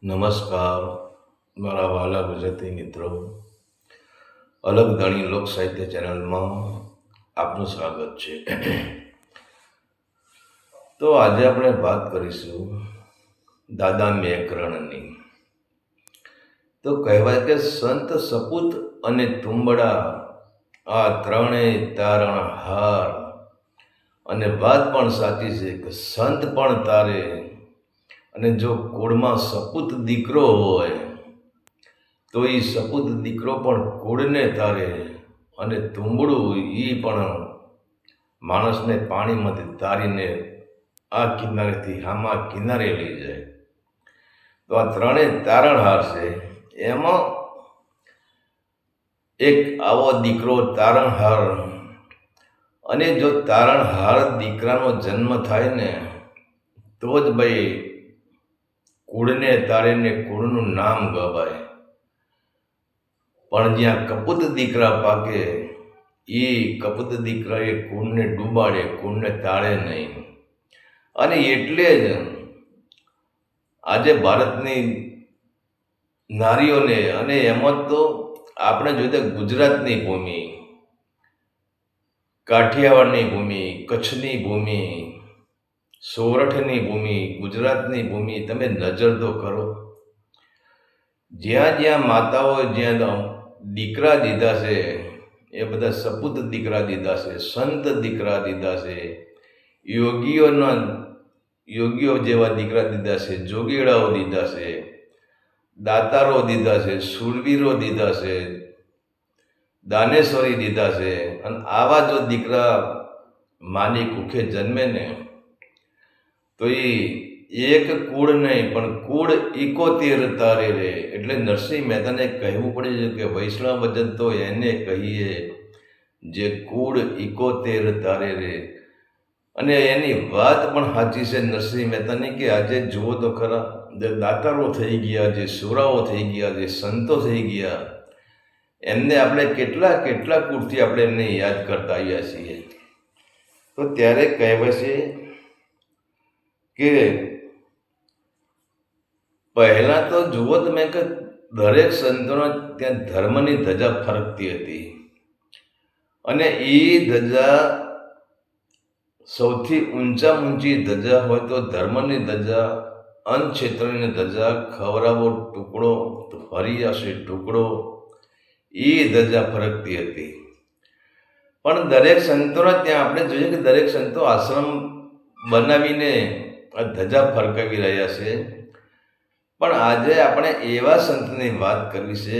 નમસ્કાર મારા વાલા ગુજરાતી મિત્રો. અલગ ધાણી લોક સાહિત્ય ચેનલમાં આપનું સ્વાગત છે. તો આજે આપણે વાત કરીશું દાદા મેકરણની. તો કહેવાય કે સંત સપૂત અને તુંબડા આ ત્રણેય તારણહાર. અને વાત પણ સાચી છે કે સંત પણ તારે, અને જો કુળમાં સપૂત દીકરો હોય તો એ સપૂત દીકરો પણ કુળને તારે, અને તુંબડું એ પણ માણસને પાણીમાંથી તારીને આ કિનારેથી આમાં કિનારે લઈ જાય. તો આ ત્રણેય તારણહાર છે. એમાં એક આવો દીકરો તારણહાર, અને જો તારણહાર દીકરાનો જન્મ થાય ને તો જ ભાઈ કુળને તારીને કુળનું નામ ગવાય. પણ જ્યાં કપૂત દીકરા પાકે એ કપૂત દીકરા એ કુળને ડૂબાડે, કુળને તાળે નહીં. અને એટલે જ આજે ભારતની નારીઓને, અને એમાં તો આપણે જોઈએ ગુજરાતની ભૂમિ, કાઠિયાવાડની ભૂમિ, કચ્છની ભૂમિ, સોરઠની ભૂમિ, ગુજરાતની ભૂમિ, તમે નજર તો કરો. જ્યાં જ્યાં માતાઓ જ્યાં દીકરા દીધા છે એ બધા સપૂત દીકરા દીધા છે, સંત દીકરા દીધા છે, યોગીઓ જેવા દીકરા દીધા છે, જોગીડાઓ દીધા છે, દાતારો દીધા છે, શૂરવીરો દીધા છે, દાનેશ્વરી દીધા છે. અને આવા જો દીકરા માની કુખે જન્મે ને તો એ એક કુળ નહીં પણ કુળ 71 તારે રે. એટલે નરસિંહ મહેતાને કહેવું પડે છે કે વૈષ્ણવ વજન તો એને કહીએ જે કુળ 71 તારે રે. અને એની વાત પણ સાચી છે નરસિંહ મહેતાની, કે આજે જુઓ તો ખરા, જે દાતારો થઈ ગયા, જે સુરાઓ થઈ ગયા, જે સંતો થઈ ગયા, એમને આપણે કેટલા કેટલા કુળથી આપણે એમને યાદ કરતા આવ્યા છીએ. તો ત્યારે કહેવાય છે કે પહેલાં તો જુઓ તમે કે દરેક સંતોના ત્યાં ધર્મની ધજા ફરકતી હતી. અને એ ધજા સૌથી ઊંચી ધજા હોય તો ધર્મની ધજા, અન્ન ક્ષેત્રની ધજા, ખવરાવો ટુકડો ફરી જશે ટુકડો, એ ધજા ફરકતી હતી. પણ દરેક સંતોના ત્યાં આપણે જોઈએ કે દરેક સંતો આશ્રમ બનાવીને આ ધજા ફરકાવી રહ્યા છે. પણ આજે આપણે એવા સંતની વાત કરવી છે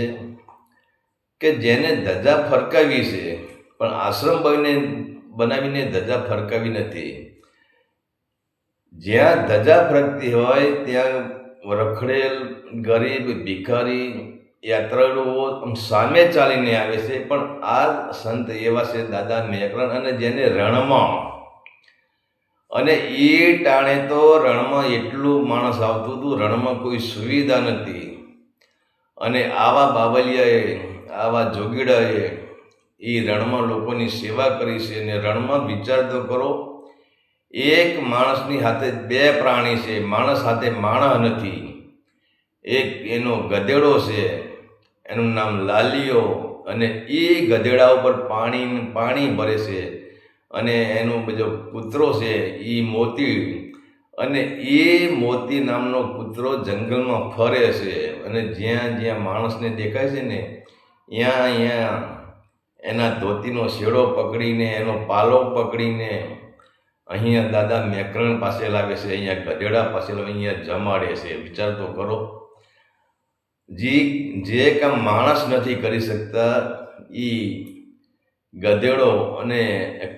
કે જેને ધજા ફરકાવી છે પણ આશ્રમ બનાવીને ધજા ફરકાવી નથી. જ્યાં ધજા ફરકતી હોય ત્યાં રખડેલ ગરીબ ભિખારી યાત્રાળુઓ સામે ચાલીને આવે છે. પણ આ સંત એવા છે દાદા મેકરણ, અને જેને રણમાં, અને એ ટાણે તો રણમાં એટલું માણસ આવતું હતું, રણમાં કોઈ સુવિધા નથી. અને આવા બાવલિયાએ, આવા જોગીડાએ એ રણમાં લોકોની સેવા કરી છે. અને રણમાં વિચાર તો કરો, એક માણસની હાથે 2 પ્રાણી છે, માણસ હાથે માણસ નથી. એક એનો ગધેડો છે, એનું નામ લાલિયો, અને એ ગધેડા ઉપર પાણી ભરે છે. અને એનો બીજો કૂતરો છે એ મોતી, અને એ મોતી નામનો કૂતરો જંગલમાં ફરે છે. અને જ્યાં જ્યાં માણસને દેખાય છે ને ત્યાં એના ધોતીનો શેડો પકડીને, એનો પાલો પકડીને અહીંયા દાદા મેકરણ પાસે લાવે છે, અહીંયા ગધેડા પાસે અહીંયા જમાડે છે. વિચાર તો કરો, જે કામ માણસ નથી કરી શકતા એ ગધેડો અને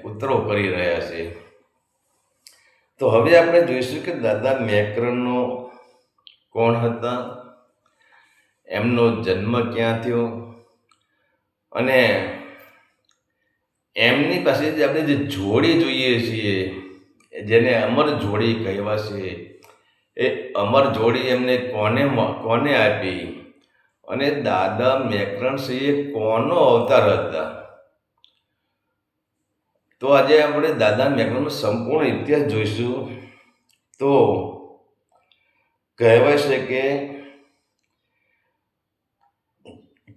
કૂતરો કરી રહ્યા છે. તો હવે આપણે જોઈશું કે દાદા મેકરણનો કોણ હતા, એમનો જન્મ ક્યાં થયો, અને એમની પાસે જે આપણે જે જોડી જોઈએ છીએ, જેને અમર જોડી કહેવા છે, એ અમર જોડી એમને કોને આપી, અને દાદા મેકરણ છે એ કોનો અવતાર હતા. તો આજે આપણે દાદા મેકરણનો સંપૂર્ણ ઇતિહાસ જોઈશું. તો કહેવાય છે કે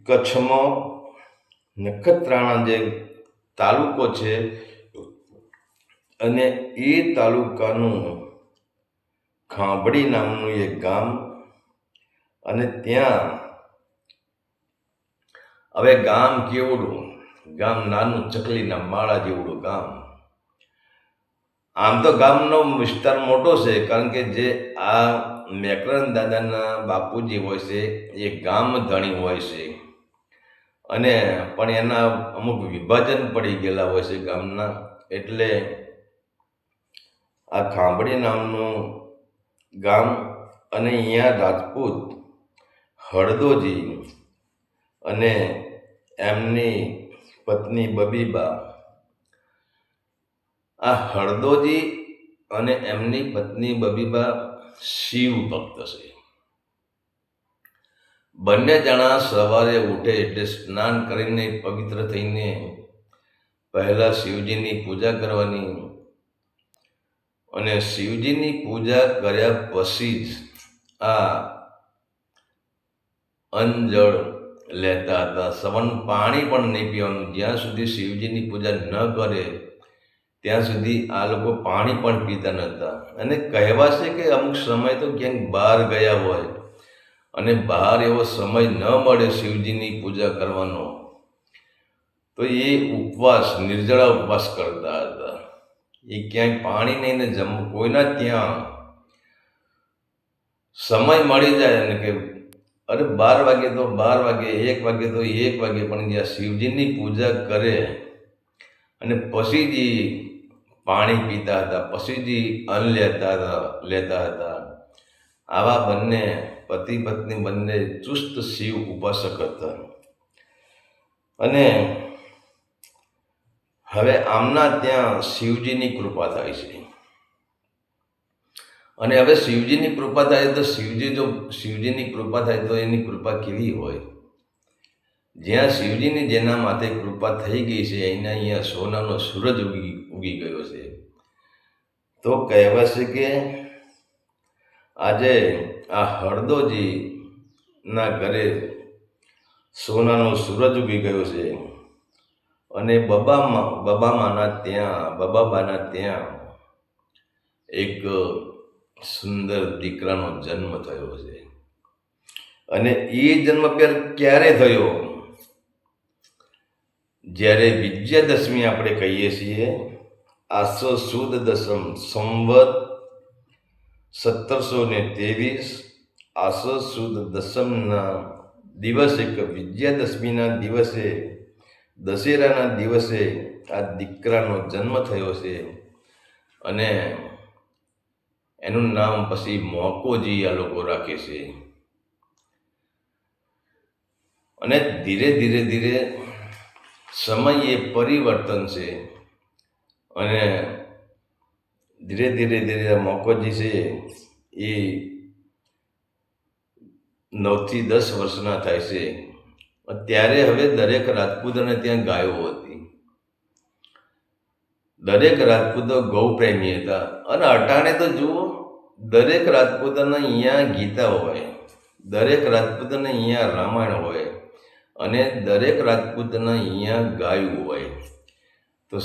કચ્છમાં નખત્રાણા જે તાલુકો છે અને એ તાલુકાનું ખાંભડી નામનું એક ગામ, અને ત્યાં હવે ગામ કેવડું, ગામ નાનું ચકલીના માળા જેવડું ગામ. આમ તો ગામનો વિસ્તાર મોટો છે, કારણ કે જે આ મેકરણ દાદાના બાપુજી હોય છે એ ગામ ધણી હોય છે, અને પણ એના અમુક વિભાજન પડી ગયેલા હોય છે ગામના. એટલે આ ખાંભડી નામનું ગામ, અને અહીંયા રાજપૂત હળદોજી અને એમની પત્ની બબીબા, આ હળદોજી અને એમની પત્ની બબીબા શિવ ભક્ત છે. બંને જણા સવારે ઉઠે એટલે સ્નાન કરીને પવિત્ર થઈને પહેલા શિવજીની પૂજા કરવાની, અને શિવજીની પૂજા કર્યા પછી જ આ અંજળ લેતા હતા. સવન પાણી પણ નહીં પીવાનું. જ્યાં સુધી શિવજીની પૂજા ન કરે ત્યાં સુધી આ લોકો પાણી પણ પીતા નહોતા. અને કહેવાશે કે અમુક સમય તો ક્યાંક બહાર ગયા હોય અને બહાર એવો સમય ન મળે શિવજીની પૂજા કરવાનો, તો એ ઉપવાસ, નિર્જળા ઉપવાસ કરતા હતા. એ ક્યાંય પાણી નહીં ને કોઈના ત્યાં સમય મળી જાય ને કે અરે 12 વાગે તો 12 વાગે, 1 વાગે તો 1 વાગે, પણ જ્યાં શિવજીની પૂજા કરે અને પછી જ પાણી પીતા હતા, પછી જ અન્ન લેતા હતા. આવા બંને પતિ પત્ની બંને ચુસ્ત શિવ ઉપાસક હતા. અને હવે આમના ત્યાં શિવજીની કૃપા થાય છે. અને હવે શિવજીની કૃપા થાય તો શિવજીની કૃપા થાય તો એની કૃપા કેવી હોય? જ્યાં શિવજીની જેના માથે કૃપા થઈ ગઈ છે એના અહીંયા સોનાનો સૂરજ ઉગી ગયો છે. તો કહેવાશે કે આજે આ હળદોજીના ઘરે સોનાનો સૂરજ ઉગી ગયો છે, અને બબાબાના ત્યાં એક સુંદર દીકરાનો જન્મ થયો છે. અને એ જન્મ ક્યારે થયો? જ્યારે વિજયાદશમી આપણે કહીએ છીએ, આસો સુદ દસમ, સંવત 1723, આસો સુદ દસમના દિવસે, વિજયાદશમીના દિવસે, દશેરાના દિવસે આ દીકરાનો જન્મ થયો છે. અને એનું નામ પછી મોકોજી આ લોકો રાખે છે. અને ધીરે ધીરે સમયે પરિવર્તન છે, અને ધીરે ધીરે મોકોજી છે એ 9 થી 10 વર્ષના થાય છે. ત્યારે હવે દરેક રાજપૂતોને ત્યાં ગાયો હતી. દરેક રાજપૂતો ગૌ પ્રેમી હતા. અને અટાણે તો જુઓ, દરેક રાજપૂતોના અહીંયા ગીતા હોય, દરેક રાજપૂતોને અહીંયા રામાયણ હોય, અને દરેક રાજપૂતના અહીંયા ગાયું હોય. તો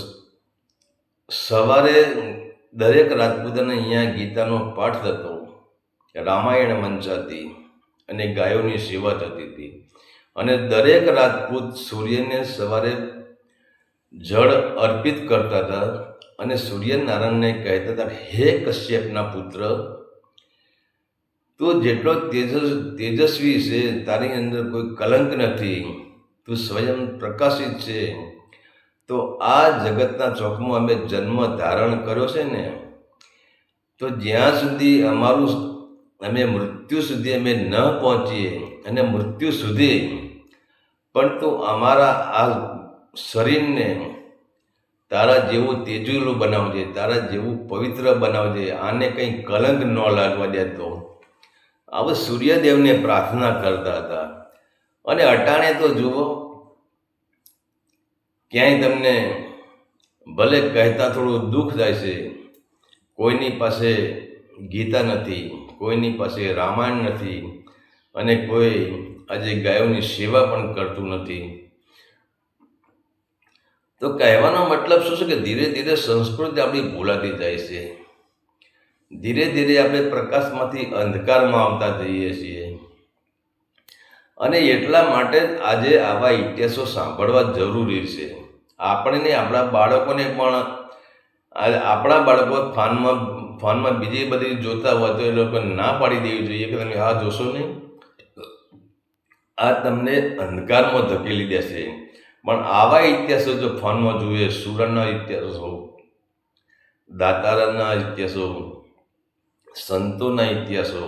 સવારે દરેક રાજપૂતના અહીંયા ગીતાનો પાઠ થતો, રામાયણ વંચાતી અને ગાયોની સેવા થતી હતી. અને દરેક રાજપૂત સૂર્યને સવારે જળ અર્પિત કરતા હતા, અને સૂર્યનારાયણને કહેતા હતા, હે કશ્યપના પુત્ર, તું જેટલો તેજસ્વી છે, તારી અંદર કોઈ કલંક નથી, તું સ્વયં પ્રકાશિત છે. તો આ જગતના ચોકમાં અમે જન્મ ધારણ કર્યો છે ને, તો જ્યાં સુધી અમે મૃત્યુ સુધી અમે ન પહોંચીએ, અને મૃત્યુ સુધી પણ તું અમારા આ શરીરને તારા જેવું તેજુલું બનાવજે, તારા જેવું પવિત્ર બનાવજે, આને કંઈ કલંક ન લાગવા દેતો. આવું સૂર્યદેવને પ્રાર્થના કરતા હતા. અને અટાણે તો જુઓ, ક્યાંય તમને ભલે કહેતા થોડું દુઃખ થાય છે, કોઈની પાસે ગીતા નથી, કોઈની પાસે રામાયણ નથી, અને કોઈ આજે ગાયોની સેવા પણ કરતું નથી. તો કહેવાનો મતલબ શું છે કે ધીરે ધીરે સંસ્કૃતિ આપણી ભૂલાતી જાય છે. ધીરે ધીરે આપણે પ્રકાશમાંથી અંધકારમાં આવતા જઈએ છીએ. અને એટલા માટે જ આજે આવા ઇતિહાસો સાંભળવા જરૂરી છે. આપણે ને આપણા બાળકોને પણ આપણા બાળકો ફોનમાં બીજી બધી જોતા હોય તો એ લોકો ના પાડી દેવી જોઈએ કે તમે આ જોશો નહીં, આ તમને અંધકારમાં ધકેલી દેશે. પણ આવા ઇતિહાસો જો ફોનમાં જોઈએ, સુરણના ઇતિહાસો, દાતારાના ઇતિહાસો, સંતોના ઇતિહાસો,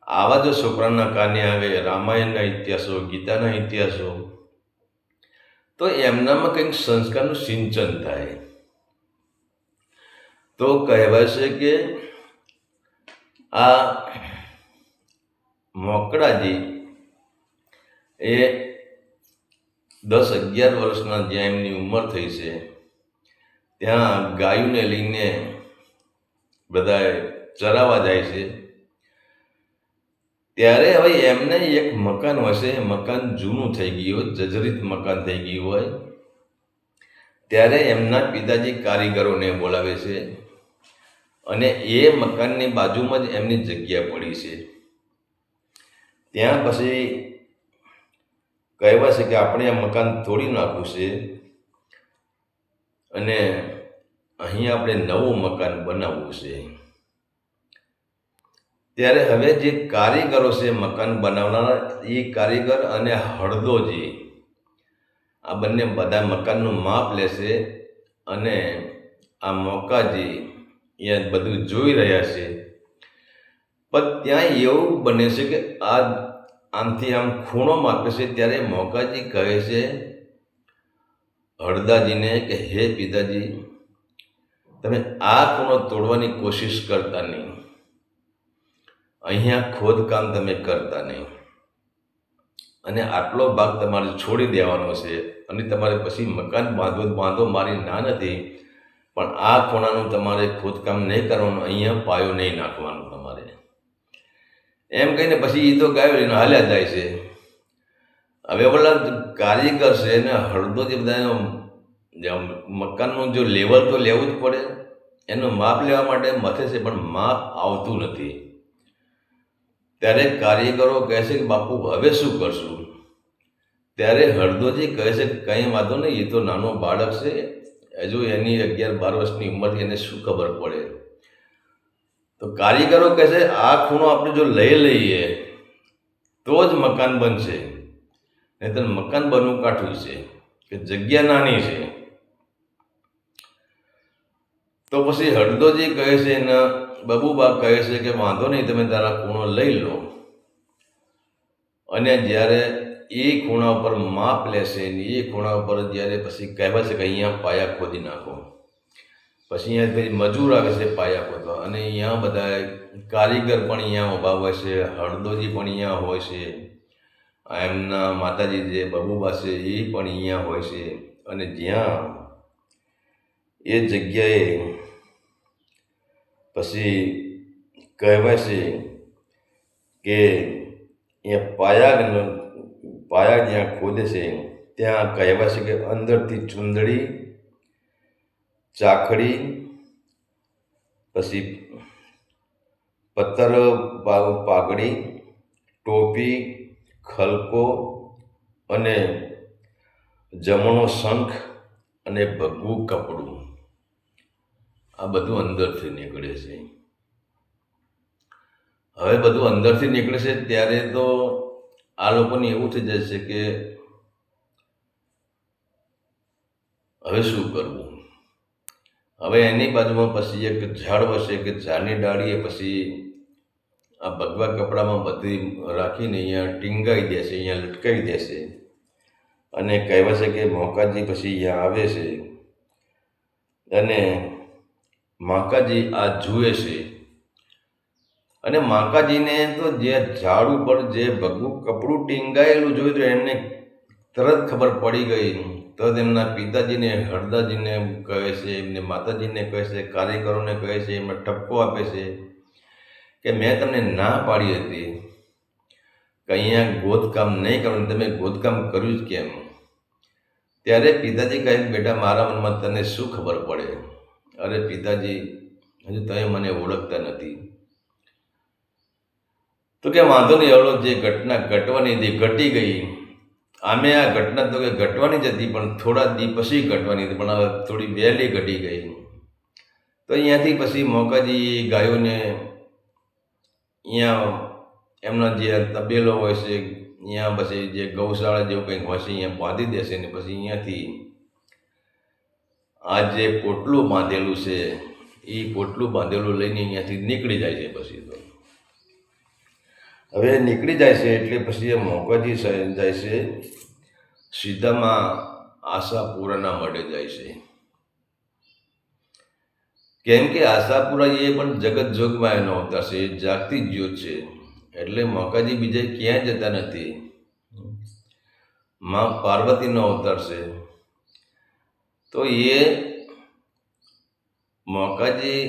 આવા જો છોકરાના કાને આવે, રામાયણના ઇતિહાસો, ગીતાના ઇતિહાસો, તો એમનામાં કંઈક સંસ્કારનું સિંચન થાય. તો કહેવાય છે કે આ મોકળાજી એ 10-11 વર્ષના જ્યાં એમની ઉંમર થઈ છે ત્યાં ગાયોને લઈને બધાએ ચરાવવા જાય છે. ત્યારે હવે એમને એક મકાન હશે, મકાન જૂનું થઈ ગયું હોય, જર્જરિત મકાન થઈ ગયું હોય. ત્યારે એમના પિતાજી કારીગરોને બોલાવે છે અને એ મકાનની બાજુમાં જ એમની જગ્યા પડી છે. ત્યાં પછી કહેવાય છે કે આપણે આ મકાન તોડી નાખવું છે અને અહીં આપણે નવું મકાન બનાવવું છે. ત્યારે હવે જે કારીગરો છે મકાન બનાવનારા, એ કારીગર અને હળદોજી આ બંને બધા મકાનનું માપ લેશે અને આ મોકાજી અહીંયા બધું જોઈ રહ્યા છે. પણ ત્યાં એવું બને છે કે આ આમથી આમ ખૂણો માપે છે. ત્યારે મોકાજી કહે છે હળદાજીને કે હે પિતાજી, તમે આ ખૂણો તોડવાની કોશિશ કરતા નહીં, અહીંયા ખોદકામ તમે કરતા નહીં અને આટલો ભાગ તમારે છોડી દેવાનો છે અને તમારે પછી મકાન બાંધો મારી ના નથી, પણ આ ખૂણાનું તમારે ખોદકામ નહીં કરવાનું, અહીંયા પાયો નહીં નાખવાનો તમારે. એમ કહીને પછી એ તો ગાયો લઈને હાલ્યા જાય છે. હવે પેલા કારીગર છે ને હળદો જે બધા મકાનનું જો લેવલ તો લેવું જ પડે, એનું માપ લેવા માટે મથે છે પણ માપ આવતું નથી. ત્યારે કારીગરો કહે છે કે બાપુ હવે શું કરશું? ત્યારે હળદોજી કહે છે કે કંઈ વાંધો નહીં, એ તો નાનો બાળક છે, હજુ એની 11-12 વર્ષની ઉંમરથી એને શું ખબર પડે. તો કારીગરો કહે છે આ ખૂણો આપણે જો લઈ લઈએ તો જ મકાન બનશે, નહીં તો મકાન બનવું કાઠું છે કે જગ્યા નાની છે. તો પછી હળદોજી કહે છે ને બબુબા કહે છે કે વાંધો નહીં, તમે તારા ખૂણો લઈ લો. અને જ્યારે એ ખૂણા ઉપર માપ લેશે ને એ ખૂણા ઉપર જ્યારે પછી કહેવાય છે કે અહીંયા પાયા ખોદી નાખો, પછી અહીંયા પછી મજૂર આવે છે પાયા ખોદવા અને અહીંયા બધા કારીગર પણ અહીંયા ઊભા હોય છે, હળદોજી પણ અહીંયા હોય છે, એમના માતાજી જે બબુબા છે એ પણ અહીંયા હોય છે. અને જ્યાં એ જગ્યાએ પછી કહેવાય છે કે એ પાયા જ્યાં ખોદે છે ત્યાં કહેવાય છે કે અંદરથી ચૂંદડી, ચાકડી, પછી પત્તર પાઘડી, ટોપી, ખલકો અને જમણો શંખ અને ભગવું કપડું, આ બધું અંદરથી નીકળે છે. હવે બધું અંદરથી નીકળે છે ત્યારે તો આ લોકોને એવું થઈ જાય છે કે હવે શું કરવું. હવે એની બાજુમાં પછી એક ઝાડ વસે કે ઝાડની ડાળીએ પછી આ ભગવા કપડામાં બધી રાખીને અહીંયા ટીંગાઈ દેશે, અહીંયા લટકાવી દેશે. અને કહેવાય છે કે મોકાજી પછી અહીંયા આવે છે અને માકાજી આ જુએ છે અને માકાજીને તો જે ઝાડ ઉપર જે ભગવું કપડું ટીંગાયેલું જોયું તો એમને તરત ખબર પડી ગઈ. તો તેમના પિતાજીને હળદાજીને કહે છે, એમને માતાજીને કહે છે, કારીગરોને કહે છે, એમને ઠપકો આપે છે કે મેં તમને ના પાડી હતી કે અહીંયા ગોતકામ નહીં કરવાનું, તમે ગોતકામ કર્યું જ કેમ? ત્યારે પિતાજી કહે, બેટા મારા મનમાં તને શું ખબર પડે? અરે પિતાજી, હજુ તમે મને ઓળખતા નથી. તો કે વાંધો નહીં, હળો જે ઘટના ઘટવાની હતી ઘટી ગઈ. આમે આ ઘટના તો કે ઘટવાની જ હતી, પણ થોડા દી પછી ઘટવાની હતી, પણ હવે થોડી વહેલી ઘટી ગઈ. તો અહીંયાથી પછી મોકાજી ગાયોને અહીંયા એમના જે તબેલો હોય છે, અહીંયા પછી જે ગૌશાળા જેવું કંઈક હોય છે, અહીંયા બાંધી દેશે ને પછી અહીંયાથી આ જે પોટલું બાંધેલું છે એ પોટલું બાંધેલું લઈને અહીંયાથી નીકળી જાય છે. પછી તો હવે નીકળી જાય છે એટલે પછી એ મોકાજી જાય છે સીધામાં આશાપુરાના મઢે જાય છે. કેમ કે આશાપુરા એ પણ જગત જોગમાં એનો અવતાર છે, એ જાગતી જ્યોત છે. એટલે મોકાજી બીજે ક્યાંય જતા નથી, માં પાર્વતીનો અવતાર છે. તો એ મોકાજી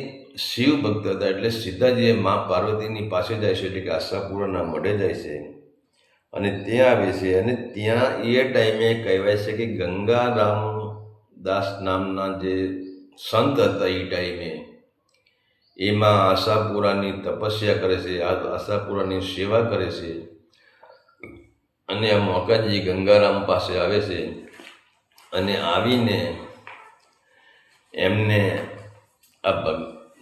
શિવ ભક્ત હતા એટલે સીધા જ એ માં પાર્વતીની પાસે જાય છે, એટલે કે આશાપુરાના મઢે જાય છે અને ત્યાં આવે છે. અને ત્યાં એ ટાઈમે કહેવાય છે કે ગંગારામદાસ નામના જે સંત હતા એ ટાઈમે એમાં આશાપુરાની તપસ્યા કરે છે, આશાપુરાની સેવા કરે છે. અને આ મોકાજી ગંગારામ પાસે આવે છે અને આવીને એમને આ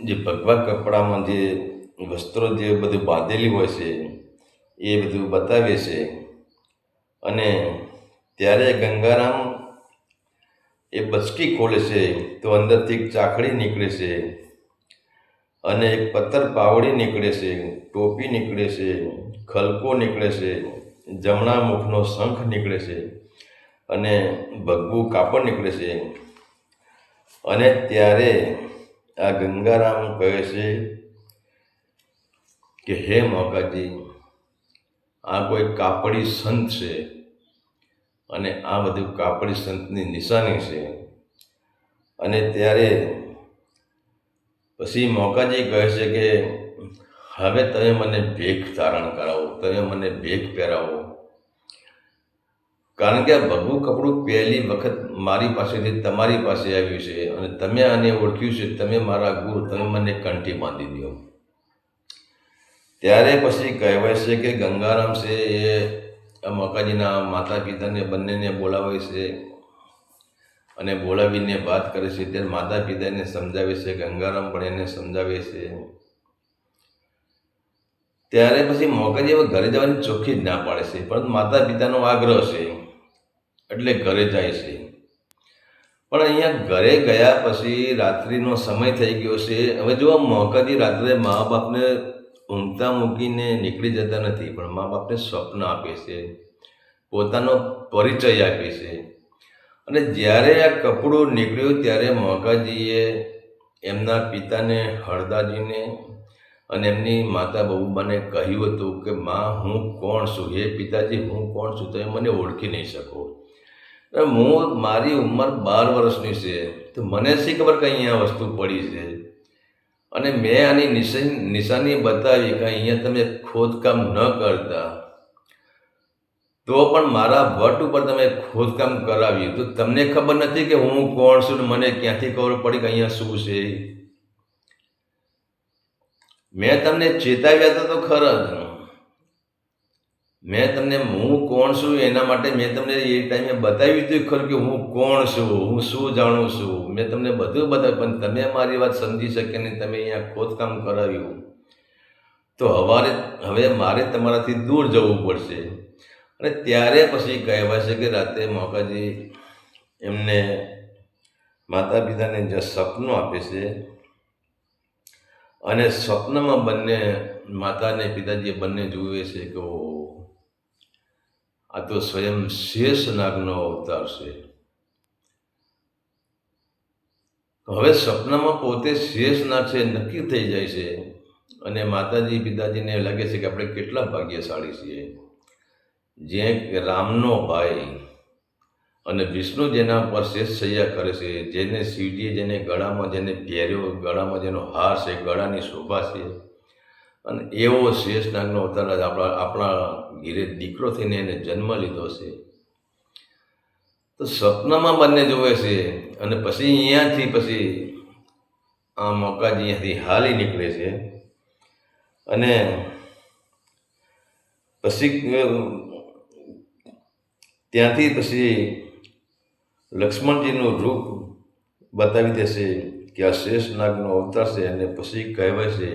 જે ભગવા કપડામાં જે વસ્ત્રો જે બધું બાંધેલી હોય છે એ બધું બતાવે છે. અને ત્યારે ગંગારામ એ બચકી ખોલે છે તો અંદરથી એક ચાકડી નીકળે છે અને એક પત્તર પાવડી નીકળે છે, ટોપી નીકળે છે, ખલકો નીકળે છે, જમણા મુખનો શંખ નીકળે છે અને ભગવું કાપડ નીકળે છે. અને ત્યારે આ ગંગારામ કહે છે કે હે મોકાજી, આ કોઈ કાપડી સંત છે અને આ બધું કાપડી સંતની નિશાની છે. અને ત્યારે પછી મોકાજી કહે છે કે હવે તમે મને ભેખ ધારણ કરાવો, તમે મને ભેખ પહેરાવો, કારણ કે આ ભગવું કપડું પહેલી વખત મારી પાસેથી તમારી પાસે આવ્યું છે અને તમે આને ઓળખ્યું છે, તમે મારા ગુરુ, તમે મને કંઠી બાંધી દો. ત્યારે પછી કહેવાય છે કે ગંગારામ છે એ મોકાજીના માતા પિતાને બંનેને બોલાવે છે અને બોલાવીને વાત કરે છે. ત્યારે માતા પિતાને સમજાવે છે, ગંગારામ પણ એને સમજાવે છે. ત્યારે પછી મોકાજી હવે ઘરે જવાની ચોખ્ખી જ ના પાડે છે, પરંતુ માતા પિતાનો આગ્રહ છે એટલે ઘરે જાય છે. પણ અહીંયા ઘરે ગયા પછી રાત્રિનો સમય થઈ ગયો છે. હવે જો મોકાજી રાત્રે મા બાપને ઊંઘતા મૂકીને નીકળી જતા નથી, પણ મા બાપને સ્વપ્ન આપે છે, પોતાનો પરિચય આપે છે. અને જ્યારે આ કપડું નીકળ્યું ત્યારે મોકાજીએ એમના પિતાને હળદાજીને અને એમની માતા બહુબાને કહ્યું હતું કે માં, હું કોણ છું? હે પિતાજી, હું કોણ છું? તમે મને ઓળખી નહીં શકો. મારી ઉંમર 12 વર્ષની છે, તો મને શી ખબર કે અહીંયા વસ્તુ પડી છે. અને મેં આની નિશાની બતાવી કે અહીંયા તમે ખોદકામ ન કરતા, તો પણ મારા વટ ઉપર તમે ખોદકામ કરાવ્યું, તો તમને ખબર નથી કે હું કોણ છું ને મને ક્યાંથી ખબર પડી કે અહીંયા શું છે? મેં તમને ચેતાવ્યા હતા તો ખરા જ, મેં તમને હું કોણ છું એના માટે મેં તમને એ ટાઈમે બતાવ્યું હતું ખરું કે હું કોણ છું, હું શું જાણું છું. મેં તમને બધું બતાવ્યું, પણ તમે મારી વાત સમજી શકે ને તમે અહીંયા ખોદકામ કરાવ્યું, તો હવે મારે તમારાથી દૂર જવું પડશે. અને ત્યારે પછી કહેવાય છે કે રાતે મોકાજી એમને માતા પિતાને જે સપનું આપે છે અને સ્વપ્નમાં બંને માતા અને પિતાજી બંને જુએ છે કે આ તો સ્વયં શેષનાગનો અવતાર છે. હવે સ્વપ્નમાં પોતે શેષનાગ છે નક્કી થઈ જાય છે. અને માતાજી પિતાજીને લાગે છે કે આપણે કેટલા ભાગ્યશાળી છીએ, જે રામનો ભાઈ અને વિષ્ણુ જેના પર શેષ શૈયા કરે છે, જેને શિવજીએ જેને ગળામાં જેને પહેર્યો, ગળામાં જેનો હાર છે, ગળાની શોભા છે, અને એવો શેષનાગનો અવતાર આપણા ઘેરે દીકરો થઈને એને જન્મ લીધો છે. તો સ્વપ્નમાં બંને જોવે છે અને પછી અહીંયાથી પછી આ મોકાજી અહીંયાથી હાલી નીકળે છે અને પછી ત્યાંથી પછી લક્ષ્મણજીનું રૂપ બતાવી દેશે કે આ શેષ નાગનો અવતાર છે. અને પછી કહેવાય છે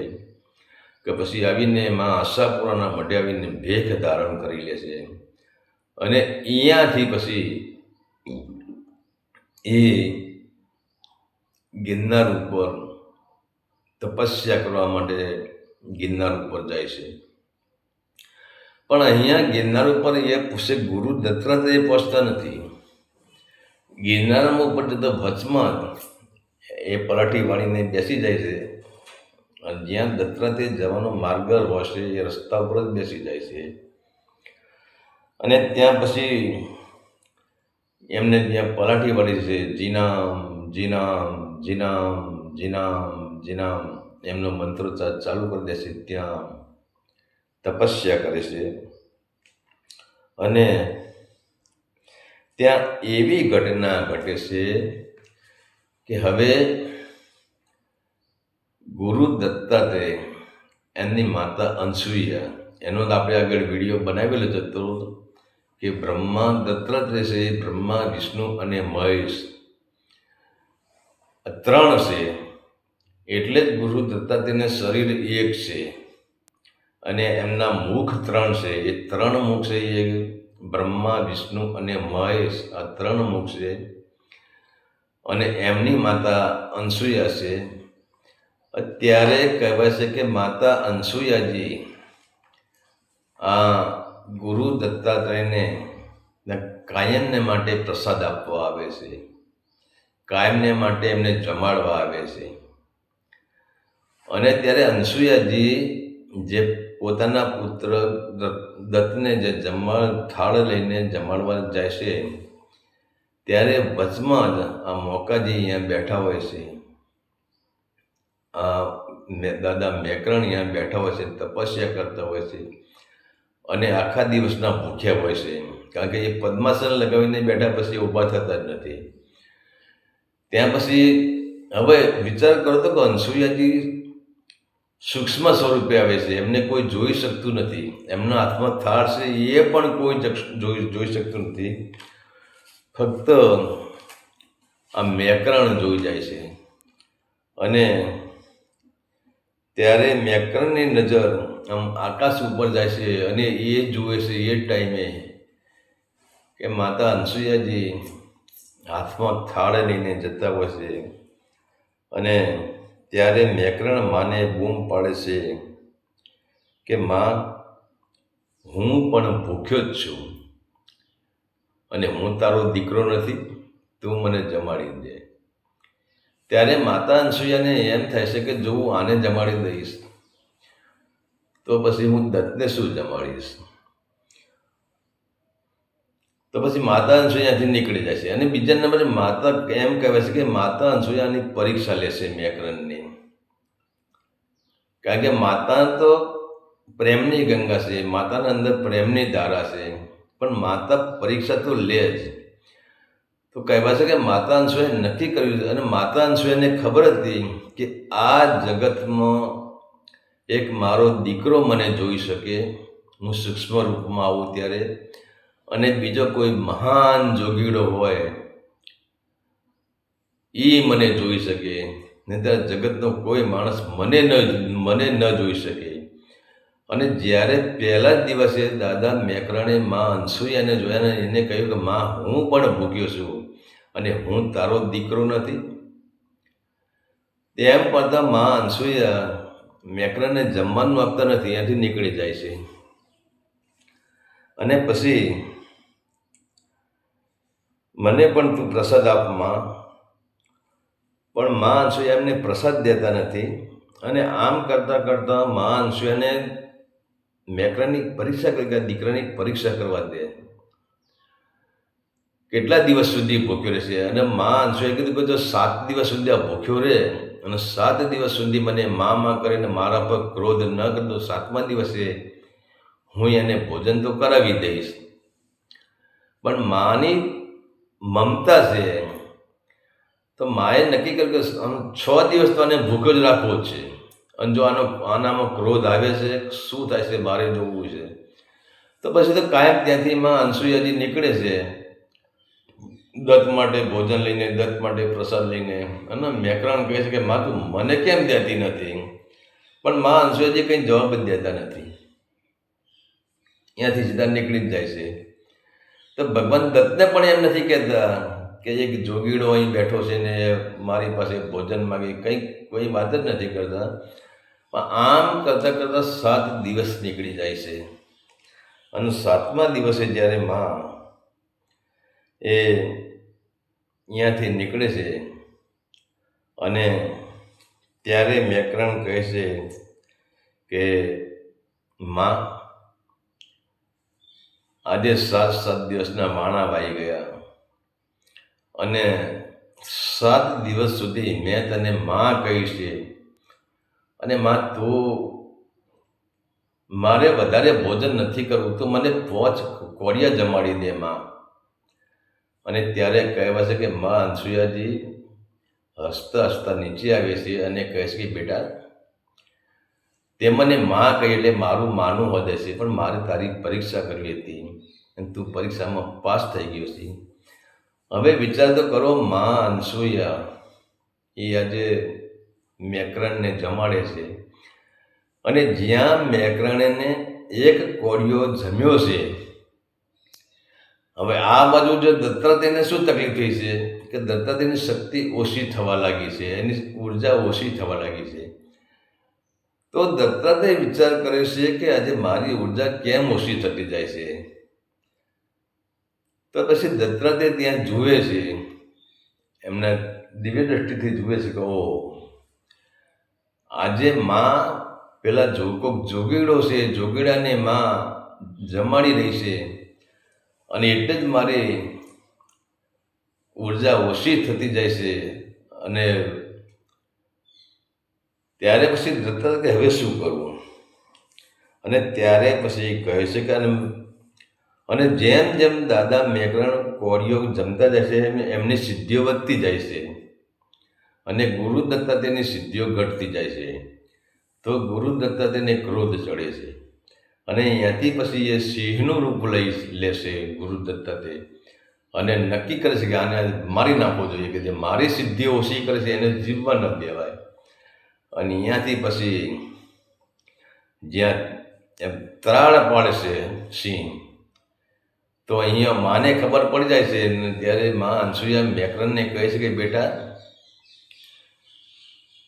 કે પછી આવીને માં આશાપુરાના મઢે આવીને ભેખ ધારણ કરી લે છે અને અહીંયાથી પછી એ ગિરનાર ઉપર તપસ્યા કરવા માટે ગિરનાર ઉપર જાય છે. પણ અહીંયા ગિરનાર ઉપર એ પૂછે ગુરુ દત્તાત્રેય પહોંચતા નથી. ગિરનારમાં ઉપર જતો ભસ્મમાં એ પલાઠી વાળીને બેસી જાય છે અને જ્યાં દત્તાત્રેય જવાનો માર્ગ હોય છે એ રસ્તા ઉપર જ બેસી જાય છે. અને ત્યાં પછી એમને જ્યાં પલાઠી વાળી છે, જીનામ જીનામ જીનામ જીનામ જીનામ એમનો મંત્રોચ્ચાર ચાલુ કરી દેશે. ત્યાં તપસ્યા કરે છે અને ત્યાં એવી ઘટના ઘટે છે કે હવે ગુરુ દત્તાત્રેય એમની માતા અનસુયા, એનો આપણે આગળ વિડીયો બનાવેલો જ હતો કે બ્રહ્મા દત્તાત્રેય છે, બ્રહ્મા વિષ્ણુ અને મહેશ ત્રણ છે. એટલે જ ગુરુ દત્તાત્રેયને શરીર એક છે અને એમના મુખ ત્રણ છે. એ ત્રણ મુખ છે એ બ્રહ્મા વિષ્ણુ અને મહેશ, આ ત્રણ મુખ છે. અને એમની માતા અનસુયા છે. અત્યારે કહેવાય છે કે માતા અનસુયાજી આ ગુરુ દત્તાત્રેયને કાયમને માટે પ્રસાદ આપવા આવે છે, કાયમને માટે એમને જમાડવા આવે છે. અને ત્યારે અનસુયાજી જે પોતાના પુત્ર દત્તને જે થાળ લઈને જમાડવા જાય છે ત્યારે વચમાં જ આ મોકાજી અહીંયા બેઠા હોય છે, આ દાદા મેકરણ અહીંયા બેઠા હોય છે, તપસ્યા કરતા હોય છે અને આખા દિવસના ભૂખ્યા હોય છે. કારણ કે એ પદ્માસન લગાવીને બેઠા પછી ઊભા થતા જ નથી. ત્યાં પછી હવે વિચાર કરો તો કે અનસુયાજી સૂક્ષ્મ સ્વરૂપે આવે છે, એમને કોઈ જોઈ શકતું નથી. એમના હાથમાં થાળ છે એ પણ કોઈ જોઈ શકતું નથી. ફક્ત આ મેકરણ જોઈ જાય છે. અને ત્યારે મેકરણની નજર આમ આકાશ ઉપર જાય છે અને એ જુએ છે એ ટાઈમે કે માતા અનસુયાજી હાથમાં થાળ લઈને જતા હોય છે. અને ત્યારે મેકરણ માને બૂમ પાડે છે કે માં, હું પણ ભૂખ્યો જ છું અને હું તારો દીકરો નથી, તું મને જમાડી દે. ત્યારે માતા અનસુયાને એમ થાય છે કે જો હું આને જમાડી દઈશ તો પછી હું દત્તને શું જમાડીશ. તો પછી માતા અનસુયાથી નીકળી જાય છે. અને બીજા નંબરે માતા એમ કહેવાય છે કે માતા અનસુયાની પરીક્ષા લેશે મેકરણની. કારણ કે માતા તો પ્રેમની ગંગા છે, માતાના અંદર પ્રેમની ધારા છે, પણ માતા પરીક્ષા તો લે જ. તો કહેવાય છે કે માતા અનસુયાએ નક્કી કર્યું અને માતા અનસુયાને ખબર હતી કે આ જગતમાં એક મારો દીકરો મને જોઈ શકે, હું સૂક્ષ્મ રૂપમાં આવું ત્યારે, અને બીજો કોઈ મહાન જોગીડો હોય એ મને જોઈ શકે, નહીંતર જગતનો કોઈ માણસ મને ન જોઈ શકે. અને જ્યારે પહેલા જ દિવસે દાદા મેકરણે માં અનસુયાને જોયા ને એને કહ્યું કે માં, હું પણ ભૂખ્યો છું અને હું તારો દીકરો નથી. તેમ કરતાં માં અનસુયા મેકરણને જમવાનું આપતા નથી, ત્યાંથી નીકળી જાય છે. અને પછી મને પણ તું પ્રસાદ આપ માં. પણ માં અનસુયા એમને પ્રસાદ દેતા નથી. અને આમ કરતાં કરતાં માં અનસુયાને મેકરણની પરીક્ષા કરી, દીકરાની પરીક્ષા કરવા દે. કેટલા દિવસ સુધી ભૂખ્યો રહેશે? અને માં અનસુયાએ કીધું કે જો 7 દિવસ સુધી આ ભૂખ્યો રહે અને 7 દિવસ સુધી મને માં કરીને મારા પર ક્રોધ ન કરતો, 7મા દિવસે હું એને ભોજન તો કરાવી દઈશ. પણ માની મમતા છે, તો માએ નક્કી કર્યું કે આમ 6 દિવસ તો આને ભૂખ્યો જ રાખવો જ છે. અને જો આનામાં ક્રોધ આવે છે, શું થાય છે મારે જોવું છે. તો પછી તો કાયમ ત્યાંથી માં અનસુયાજી નીકળે છે, દત્ત માટે ભોજન લઈને, દત્ત માટે પ્રસાદ લઈને. અને મેકરણ કહે છે કે માં તું મને કેમ દેતી નથી? પણ માં અનસુયાજી કંઈ જવાબ જ દેતા નથી, ત્યાંથી સીધા નીકળી જ જાય છે. તો ભગવાન દત્તને પણ એમ નથી કહેતા કે એક જોગીડો અહીં બેઠો છે ને મારી પાસે ભોજન માગે, કંઈક કોઈ વાત જ નથી કરતા. પણ આમ કરતાં કરતાં 7 દિવસ નીકળી જાય છે. અને 7મા દિવસે જ્યારે માં એ અહીંયાથી નીકળે છે, અને ત્યારે મેકરણ કહે છે કે માં આજે 7 દિવસના માણા વાઈ ગયા, અને 7 દિવસ સુધી મેં તને માં કહી છે, અને માં તું મારે વધારે ભોજન નથી કરવું, તો મને 5 કોળિયા જમાડી દે માં. અને ત્યારે કહેવાય છે કે માં અનસુયાજી હસતા હસતા નીચે આવે છે અને કહે છે કે બેટા, તે મને માં કહી એટલે મારું માનું વધે છે, પણ મારે તારી પરીક્ષા કરવી હતી અને તું પરીક્ષામાં પાસ થઈ ગયો છે. હવે વિચાર તો કરો, માં અનસુયા એ આજે મેકરણને જમાડે છે, અને જ્યાં મેકરણને એક કોળિયો જમ્યો છે. હવે આ બાજુ જો દત્તાત્રેયને શું તકલીફ થઈ છે કે દત્તાત્રેયની શક્તિ ઓછી થવા લાગી છે, એની ઉર્જા ઓછી થવા લાગી છે. તો દત્તાત્રેય વિચાર કરે છે કે આજે મારી ઉર્જા કેમ ઓછી થતી જાય છે. તો પછી દત્તાત્રેય ત્યાં જુએ છે, એમના દિવ્ય દ્રષ્ટિથી જુએ છે કે ઓ, આજે માં પેલા કોક જોગીડો છે, જોગીડાને માં જમાડી રહી છે, અને એટલે જ મારી ઉર્જા ઓછી થતી જાય છે. અને ત્યારે પછી દત્તાત્રેય હવે શું કરવું? અને ત્યારે પછી કહે છે કે અને જેમ જેમ દાદા મેકરણ કોળીઓ જમતા જાય છે એમની સિદ્ધિઓ વધતી જાય છે, અને ગુરુ દત્તાત્રેયની સિદ્ધિઓ ઘટતી જાય છે. તો ગુરુ દત્તાત્રેયને ક્રોધ ચડે છે, અને અહીંયાથી પછી એ સિંહનું રૂપ લઈ લેશે ગુરુ દત્તાત્રેય, અને નક્કી કરે છે કે આને મારી નાખવો જોઈએ, કે જે મારી સિદ્ધિઓ ઓછી કરે છે એને જીવવા ન દેવાય. અને અહીંયાથી પછી જ્યાં એમ ત્રાળ પાડે છે સિંહ, તો અહીંયા માને ખબર પડી જાય છે. અને ત્યારે માં અનસુયા મેકરણને કહે છે કે બેટા,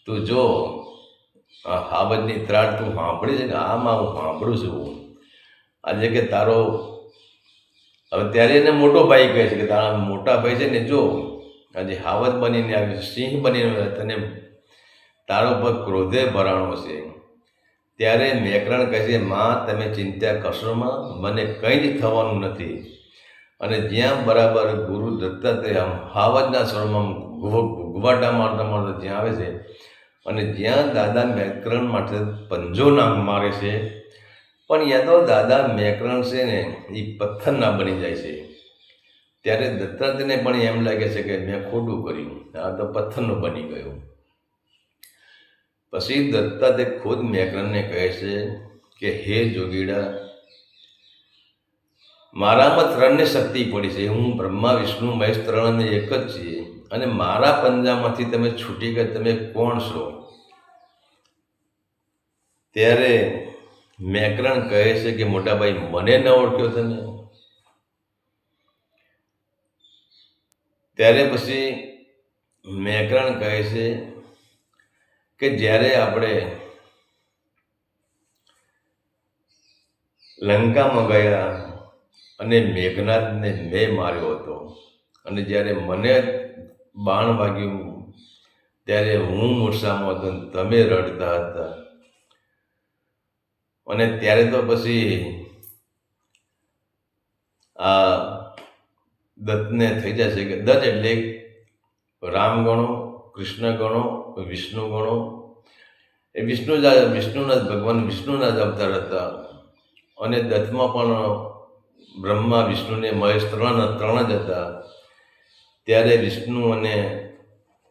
તું જો આ હાવજની ત્રાળ તું સાંભળી છે કે? આમાં હું સાંભળું છું આજે કે તારો, હવે ત્યારે એને મોટો ભાઈ કહે છે કે તારા મોટા ભાઈ છે ને, જો આજે હાવજ બનીને આવ્યો છે, સિંહ બનીને તને તારો પર ક્રોધે ભરાણો છે. ત્યારે મેકરણ કહે છે માં તમે ચિંતા કરશોમાં, મને કંઈ જ થવાનું નથી. અને જ્યાં બરાબર ગુરુ દત્તાત્રેય આમ હાવજના સ્વરમાં ગુવાટા મારતા મારતા જ્યાં આવે છે, અને જ્યાં દાદા મેકરણ માટે પંજો નામ મારે છે, પણ યા તો દાદા મેકરણ છે ને એ પથ્થરના બની જાય છે. ત્યારે દત્તાત્રેયને પણ એમ લાગે છે કે મેં ખોટું કર્યું, આ તો પથ્થરનું બની ગયું. પછી દત્તાત્રેય ખુદ મેકરણને કહે છે કે હે જોગીડા, મારામાં 3ની શક્તિ પડી છે. હું બ્રહ્મા વિષ્ણુ મહેશ 3 એક જ છીએ, અને મારા પંજામાંથી તમે છૂટી ગયા, તમે કોણ છો? ત્યારે મેકરણ કહે છે કે મોટા ભાઈ, મને ન ઓળખ્યો તમે? ત્યારે પછી મેકરણ કહે છે કે જ્યારે આપણે લંકામાં ગયા અને મેઘનાથને મેં માર્યો હતો, અને જ્યારે મને બાણ વાગ્યું ત્યારે હું મૂર્છામાં હતો, તમે રડતા હતા. અને ત્યારે તો પછી આ દત્તને થઈ જશે કે દત્ત એટલે રામ ગણો, કૃષ્ણ ગણો, વિષ્ણુ ગણો. એ વિષ્ણુના ભગવાન વિષ્ણુના જ અવતાર હતા. અને દત્તમાં પણ બ્રહ્મા વિષ્ણુ ને મહેશ ત્રણ જ હતા. ત્યારે વિષ્ણુ અને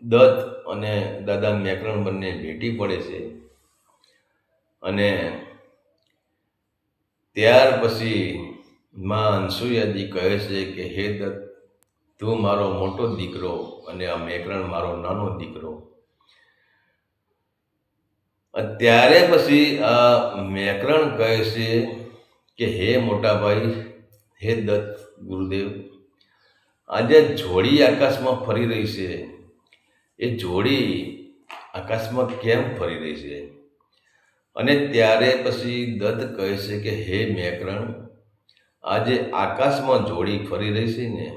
દત્ત અને દાદા મેકરણ બંને ભેટી પડે છે. અને ત્યાર પછી માં અનસુયાજી કહે છે કે હે દત્ત, તું મારો મોટો દીકરો અને આ મેકરણ મારો નાનો દીકરો. ત્યારે પછી આ મેકરણ કહે છે કે હે મોટા ભાઈ, હે દત્ત ગુરુદેવ, આજે જોડી આકાશમાં ફરી રહી છે, એ જોડી આકાશમાં કેમ ફરી રહી છે? અને ત્યારે પછી દત્ત કહે છે કે હે મેકરણ, આજે આકાશમાં જોડી ફરી રહી છે ને,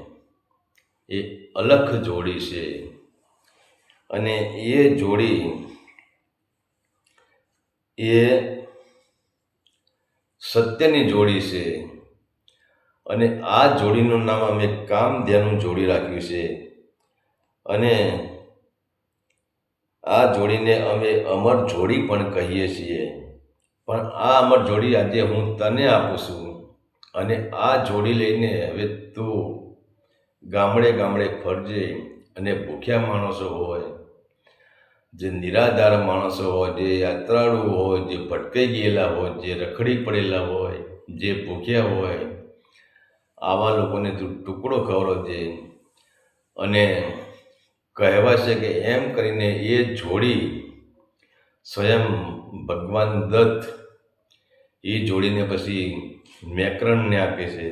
એ અલખ જોડી છે. અને એ જોડી એ સત્યની જોડી છે. અને આ જોડીનું નામ અમે કામધેનુ જોડી રાખ્યું છે. અને આ જોડીને અમે અમર જોડી પણ કહીએ છીએ. પણ આ અમર જોડી આજે હું તને આપું છું. અને આ જોડી લઈને હવે તું ગામડે ગામડે ફરજે અને ભૂખ્યા માણસો હોય, જે નિરાધાર માણસો હોય, જે યાત્રાળુ હોય, જે ભટકાઈ ગયેલા હોય, જે રખડી પડેલા હોય, જે ભૂખ્યા હોય, આવા લોકોને તું ટુકડો ખવડાવજે. અને કહેવાય છે કે એમ કરીને એ જોડી સ્વયં ભગવાન દત્ત એ જોડીને પછી મેકરણને આપે છે.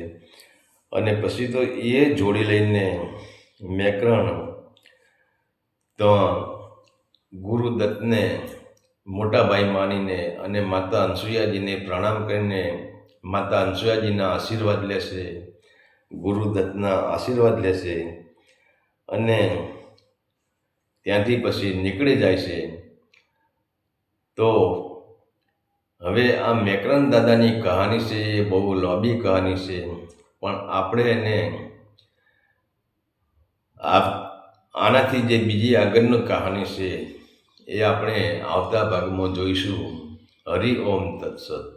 અને પછી તો એ જોડી લઈને મેકરણ તો ગુરુ દત્તને મોટા ભાઈ માનીને અને માતા અનસુયાજીને પ્રણામ કરીને માતા અનસુયાજીના આશીર્વાદ લેશે, ગુરુ દત્તના આશીર્વાદ લેશે. અને ત્યાંથી પછી નીકળી જાય છે. તો હવે આ મેકરણ દાદાની કહાની છે એ બહુ લાંબી કહાની છે, પણ આપણે એને આનાથી જે બીજી આગળની કહાની છે એ આપણે આવતા ભાગમાં જોઈશું. હરિ ઓમ તત્સત.